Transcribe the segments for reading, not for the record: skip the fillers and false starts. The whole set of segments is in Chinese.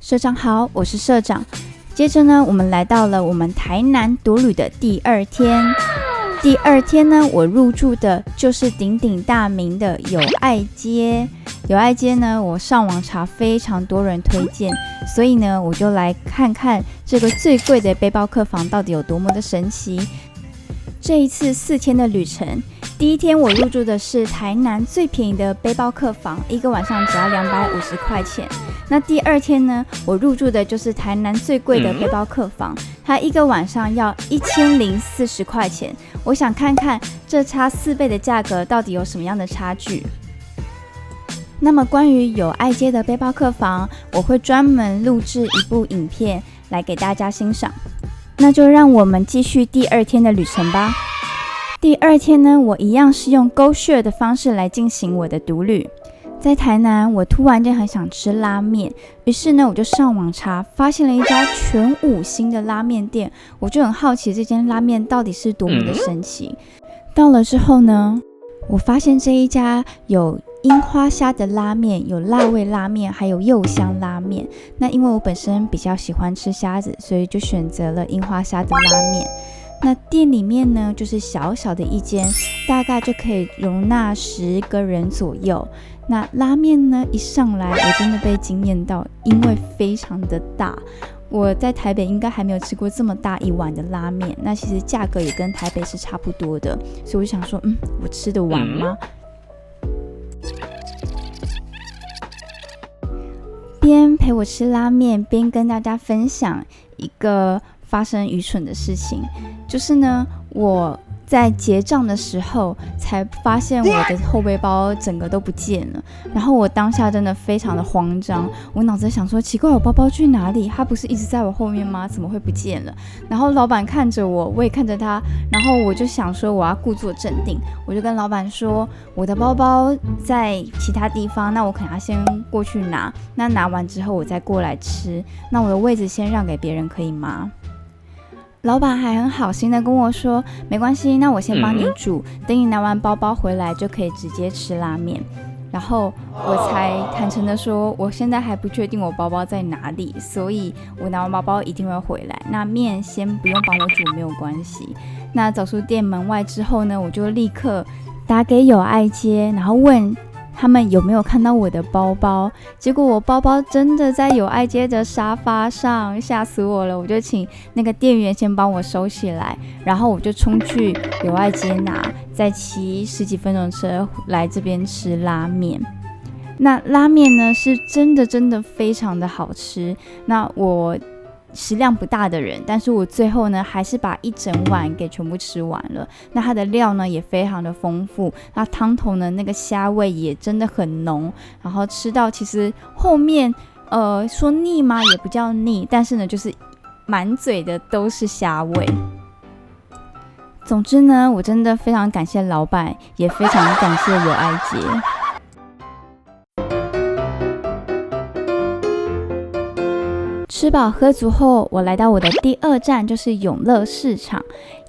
社长好，我是社长。接着呢，我们来到了我们台南独旅的第二天。第二天呢，我入住的就是鼎鼎大名的友爱街。友爱街呢，我上网查非常多人推荐，所以呢，我就来看看这个最贵的背包客房到底有多么的神奇。这一次4天的旅程，第一天我入住的是台南最便宜的背包客房，一个晚上只要250块钱。那第二天呢，我入住的就是台南最贵的背包客房，它一个晚上要1040块钱。我想看看这差4倍的价格到底有什么样的差距。那么关于友爱街的背包客房，我会专门录制一部影片来给大家欣赏。那就让我们继续第二天的旅程吧。第二天呢，我一样是用 GoShare 的方式来进行我的独旅。在台南，我突然间很想吃拉面，于是呢，我就上网查，发现了一家全5星的拉面店，我就很好奇这间拉面到底是多么的神奇。到了之后呢，我发现这一家有樱花虾的拉面，有辣味拉面，还有柚香拉面。那因为我本身比较喜欢吃虾子，所以就选择了樱花虾的拉面。那店里面呢，就是小小的一间，大概就可以容纳10个人左右。那拉面呢，一上来我真的被惊艳到，因为非常的大。我在台北应该还没有吃过这么大一碗的拉面，那其实价格也跟台北是差不多的，所以我就想说，我吃得完吗？边陪我吃拉面，边跟大家分享一个发生愚蠢的事情，就是呢，我在结账的时候才发现我的后背包整个都不见了，然后我当下真的非常的慌张，我脑子想说奇怪，我包包去哪里？它不是一直在我后面吗？怎么会不见了？然后老板看着我，我也看着他，然后我就想说我要故作镇定，我就跟老板说我的包包在其他地方，那我可能要先过去拿，那拿完之后我再过来吃，那我的位置先让给别人可以吗？老板还很好心的跟我说，没关系，那我先帮你煮，等你拿完包包回来就可以直接吃拉面。然后我才坦诚的说，我现在还不确定我包包在哪里，所以我拿完包包一定会回来。那面先不用帮我煮，没有关系。那走出店门外之后呢，我就立刻打给友爱街，然后问他们有没有看到我的包包，结果我包包真的在友爱街的沙发上，吓死我了！我就请那个店员先帮我收起来，然后我就冲去友爱街拿，再骑10几分钟的车来这边吃拉面。那拉面呢，是真的非常的好吃。那我食量不大的人，但是我最后呢还是把一整碗给全部吃完了。那它的料呢也非常的丰富，那汤头呢那个虾味也真的很浓，然后吃到其实后面说腻吗也不叫腻，但是呢就是满嘴的都是虾味。总之呢，我真的非常感谢老板，也非常感谢友爱街。吃饱喝足后，我来到我的第2站，就是永乐市场。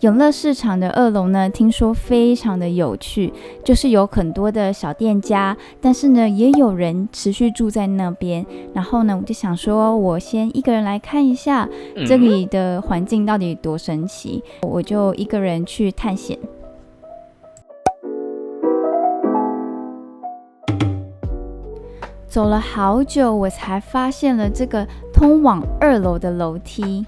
永乐市场的2楼呢，听说非常的有趣，就是有很多的小店家，但是呢，也有人持续住在那边。然后呢，我就想说，我先一个人来看一下这里的环境到底多神奇，我就一个人去探险。走了好久，我才发现了这个通往2楼的楼梯。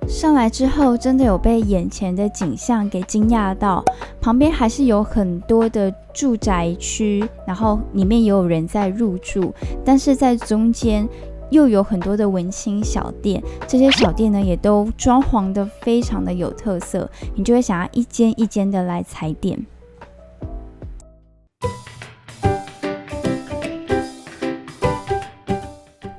上来之后，真的有被眼前的景象给惊讶到。旁边还是有很多的住宅区，然后里面也有人在入住，但是在中间又有很多的文青小店，这些小店呢也都装潢的非常的有特色，你就会想要一间一间的来踩点。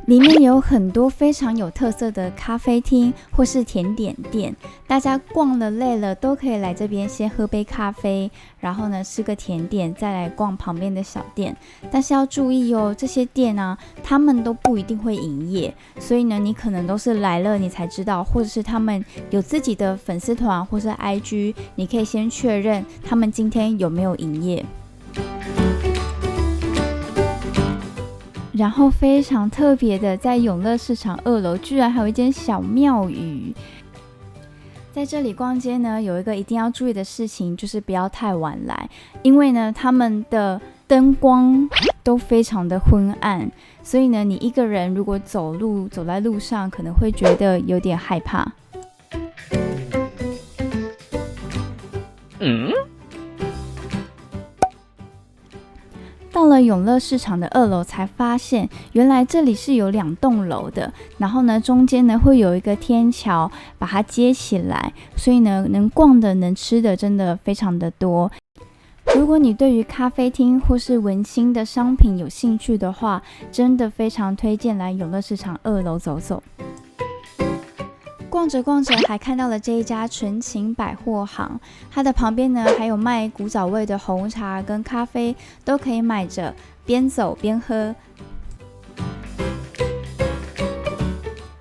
里面有很多非常有特色的咖啡厅或是甜点店，大家逛了累了都可以来这边先喝杯咖啡，然后呢吃个甜点，再来逛旁边的小店。但是要注意哦，这些店啊，他们都不一定会营业，所以呢你可能都是来了你才知道，或者是他们有自己的粉丝团或是 IG， 你可以先确认他们今天有没有营业。然后非常特别的，在永乐市场2楼居然还有一间小庙宇。在这里逛街呢，有一个一定要注意的事情，就是不要太晚来，因为呢，他们的灯光都非常的昏暗，所以呢，你一个人如果走在路上，可能会觉得有点害怕。到了永乐市场的2楼，才发现原来这里是有2栋楼的，然后呢，中间呢会有一个天桥把它接起来，所以呢，能逛的、能吃的真的非常的多。如果你对于咖啡厅或是文青的商品有兴趣的话，真的非常推荐来永乐市场2楼走走。逛着逛着，还看到了这一家纯情百货行，它的旁边呢还有卖古早味的红茶跟咖啡，都可以买着边走边喝。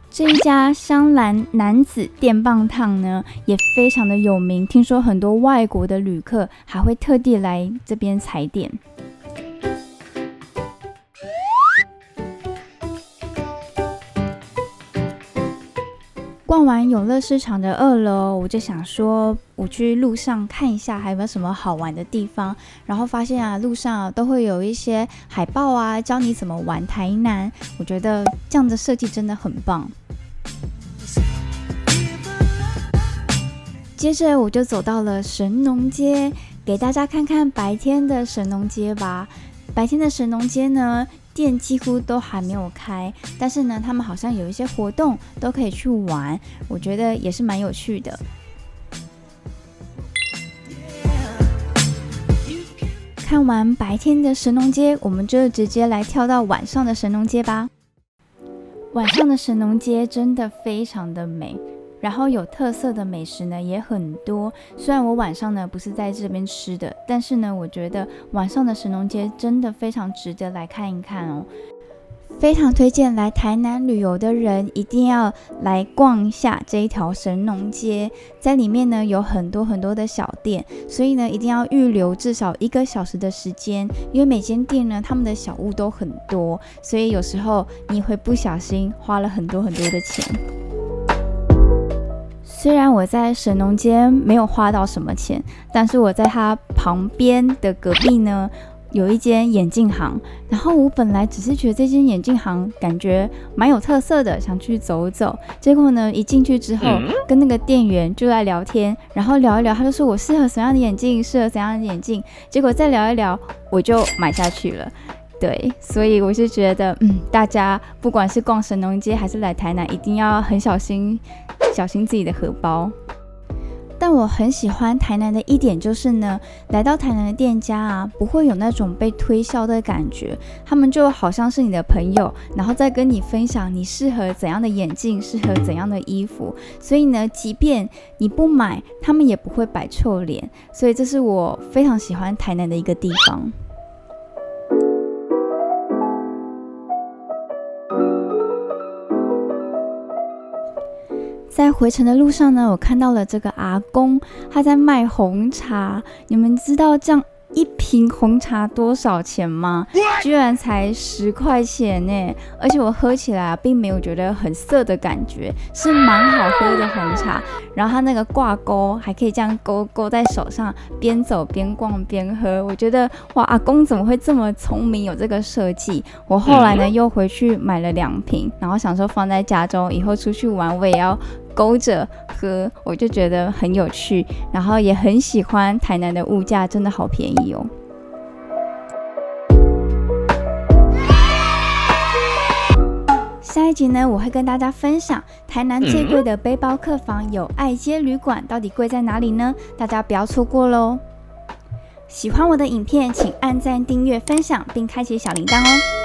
这一家香兰男子电棒烫呢，也非常的有名，听说很多外国的旅客还会特地来这边踩点。逛完永乐市场的2楼，我就想说，我去路上看一下还有没有什么好玩的地方。然后发现啊，路上都会有一些海报啊，教你怎么玩台南。我觉得这样的设计真的很棒。接着我就走到了神农街，给大家看看白天的神农街吧。白天的神农街呢，店几乎都还没有开，但是呢，他们好像有一些活动都可以去玩，我觉得也是蛮有趣的。看完白天的神农街，我们就直接来跳到晚上的神农街吧。晚上的神农街真的非常的美，然后有特色的美食呢也很多。虽然我晚上呢不是在这边吃的，但是呢，我觉得晚上的神农街真的非常值得来看一看哦。非常推荐来台南旅游的人一定要来逛一下这一条神农街，在里面呢有很多很多的小店，所以呢一定要预留至少1个小时的时间，因为每间店呢他们的小物都很多，所以有时候你会不小心花了很多很多的钱。虽然我在神农街没有花到什么钱，但是我在它旁边的隔壁呢有一间眼镜行，然后我本来只是觉得这间眼镜行感觉蛮有特色的，想去走走。结果呢，一进去之后，跟那个店员就在聊天，然后聊一聊，他就说我适合什么样的眼镜，适合怎样的眼镜。结果再聊一聊，我就买下去了。对，所以我是觉得，大家不管是逛神农街还是来台南，一定要很小心自己的荷包。但我很喜欢台南的一点就是呢，来到台南的店家啊，不会有那种被推销的感觉，他们就好像是你的朋友，然后再跟你分享你适合怎样的眼镜，适合怎样的衣服，所以呢，即便你不买，他们也不会摆臭脸，所以这是我非常喜欢台南的一个地方。在回程的路上呢，我看到了这个阿公，他在卖红茶。你们知道这样一瓶红茶多少钱吗？居然才10块钱呢！而且我喝起来并没有觉得很涩的感觉，是蛮好喝的红茶。然后它那个挂钩还可以这样勾在手上，边走边逛边喝。我觉得哇，阿公怎么会这么聪明，有这个设计？我后来呢又回去买了2瓶，然后想说放在家中，以后出去玩我也要勾着喝，我就觉得很有趣，然后也很喜欢台南的物价，真的好便宜哦。下一集呢，我会跟大家分享台南最贵的背包客房有爱街旅馆，到底贵在哪里呢？大家不要错过咯。喜欢我的影片，请按赞、订阅、分享，并开启小铃铛哦。